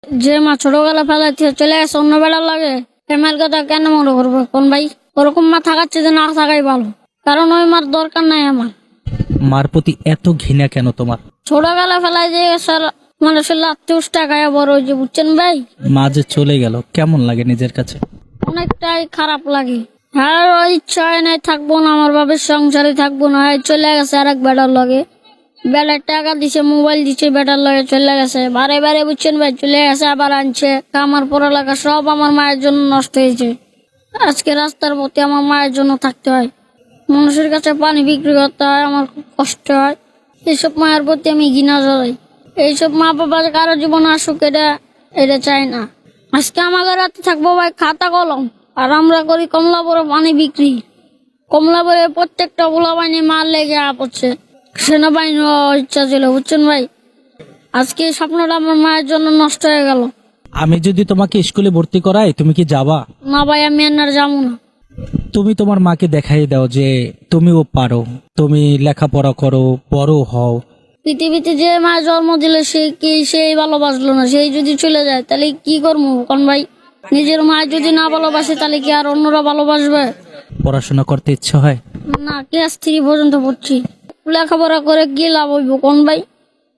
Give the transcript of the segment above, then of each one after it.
যে মা ছোটবেলা ফেলাইতে চলে গেছে অন্য বেড়া লাগে মায়ের কথা কেন মনে করবো কোন ভাই? ওরকম মা থাকাচ্ছে যে না থাকাই ভালো, কারণ ওই মার দরকার নাই আমার। মার প্রতি এত ঘৃণা কেন তোমার? ছোটবেলা ফেলাই যে স্যার মানুষের লাত্তি উষ্টা খায়া বড় হয়েছে, বুঝছেন ভাই? মা যে চলে গেল কেমন লাগে নিজের কাছে? অনেকটাই খারাপ লাগে। আর ওই ইচ্ছা হয় নাই থাকবো না, আমার বাবার সংসারে থাকবো না, চলে গেছে আর এক বেটার লগে। বেটার টাকা দিছে, মোবাইল দিছে, বেটার লগে চলে গেছে বারে বারে, বুঝছেন ভাই? চলে গেছে আবার আনছে। আমার পড়ালেখা সব আমার মায়ের জন্য নষ্ট হয়েছে। আজকে রাস্তার পথে আমার মায়ের জন্য থাকতে হয়, মানুষের কাছে পানি বিক্রি করতে হয়, আমার খুব কষ্ট হয়। এইসব মায়ের প্রতি আমি ঘৃণা জড়াই। এইসব মা বাবা কারো জীবন আসুক এটা চাই না। আজকে আমাদের রাতে থাকবো ভাই খাতা কলম, আর আমরা করি কমলাপুরে পানি বিক্রি। কমলাপুরে প্রত্যেকটা গোলা বাহিনী মার লেগে পড়ছে, সেনাবাহিনী ইচ্ছা ছিল, বুঝছেন ভাই? আজকে এই স্বপ্নটা আমার মায়ের জন্য নষ্ট হয়ে গেল। আমি যদি তোমাকে স্কুলে ভর্তি করাই তুমি কি যাবা? না ভাই, আমি আর যাবো না। তুমি তোমার মাকে দেখাই দাও যে তুমিও পারো, তুমি লেখাপড়া করো, বড় হও। পৃথিবীতে যে মা জন্ম দিল সেই ভালোবাসলো না, সেই যদি চলে যায় তাহলে কি করবো কোন ভাই? নিজের মা যদি না ভালোবাসে তাহলে কি আর অন্যরা ভালোবাসবে? পড়াশোনা করতে ইচ্ছে হয় না, ক্লাস 3 পর্যন্ত পড়ছি, লেখাপড়া করে কি লাভ হইব কোন ভাই?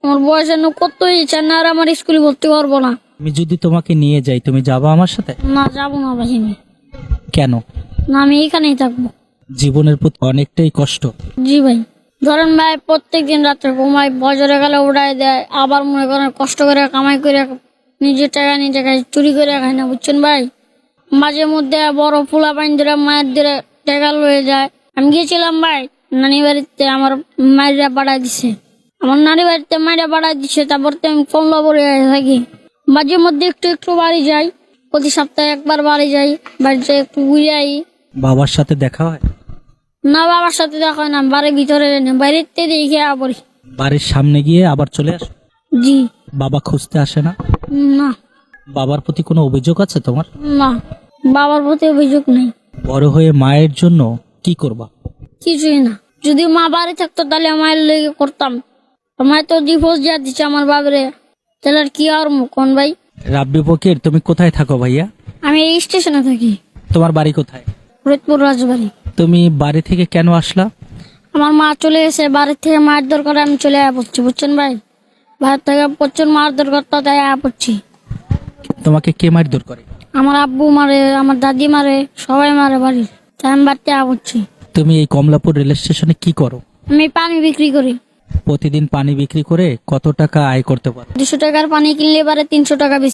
আমার বয়স এনে কত ইচ্ছা না, আর আমার স্কুলে ভর্তি করবো না। আমি যদি তোমাকে নিয়ে যাই তুমি যাবা আমার সাথে? না, যাবো না ভাই আমি। কেন? না, আমি এখানেই থাকবো। জীবনের প্রতি অনেকটাই কষ্ট। জি ভাই, ধরেন ভাই প্রত্যেকদিন রাত্রে ঘুমাই, বজরে গেলে উড়াই দেয়, আবার মনে করেন কষ্ট করে কামাই করে নিজের টাকা নিজে খাই, চুরি করে খাই না, বুঝছেন ভাই? মাঝে মধ্যে বড় ফুলা পানি ধরে মায়ের ধরে টাকা লয়ে যায়। আমি গিয়েছিলাম ভাই নানি বাড়িতে, আমার মায়েরা বাড়াই দিছে, আমার নানি বাড়িতে মায়েরা বাড়াই দিছে। তারপর তো আমি কমলা পড়ে থাকি, মাঝে মধ্যে একটু একটু বাড়ি যাই, প্রতি সপ্তাহে একবার বাড়ি যাই, বাড়িতে একটু ঘুরে আই। বাবার সাথে দেখা হয়? না, বাবার সাথে দেখা হয় না, বাড়ির ভিতরে বাইরেতে দেখে পড়ি। বাড়ির সামনে গিয়ে আবার চলে আসো? জি। বাবা খুঁজতে আসে না? না। বাবার প্রতি কোনো অভিযোগ আছে তোমার? না, বাবার প্রতি অভিযোগ নেই। বড় হয়ে মায়ের জন্য কি করবা? কিছুই না। যদি মা বাড়ি থাকতো তাহলে মায়ের লেগে করতাম। মায়ের তো ডিভোর্স দিয়ে দিচ্ছে আমার বাবারে, তাহলে আর কি আর কোন ভাই? রাব্বি ফকির, তুমি কোথায় থাকো ভাইয়া? আমি এই স্টেশনে থাকি। তোমার বাড়ি কোথায়? ফরিদপুর রাজবাড়ি। তুমি বাড়ি থেকে কেন আসলা? আমার মা চলে গেছে, বাড়ির থেকে মায়ের দরকার আমি চলে পড়ছি, বুঝছেন ভাই? বাড়ির থেকে প্রচুর মার দরকার, তো তাই পড়ছি। তোমাকে কে মারধর করে? আমার আব্বু মারে, আমার দাদি মারে, সবাই মারে বাড়ির, তাই আমি বাড়িতে পড়ছি। তুমি এই কমলাপুর রেল স্টেশনে কি করো? আমি পানি বিক্রি করি। প্রতিদিন পানি বিক্রি করে কত টাকা আয় করতে পারো? 200 টাকার পানি কিনলে এবারে 300 টাকা বেশি।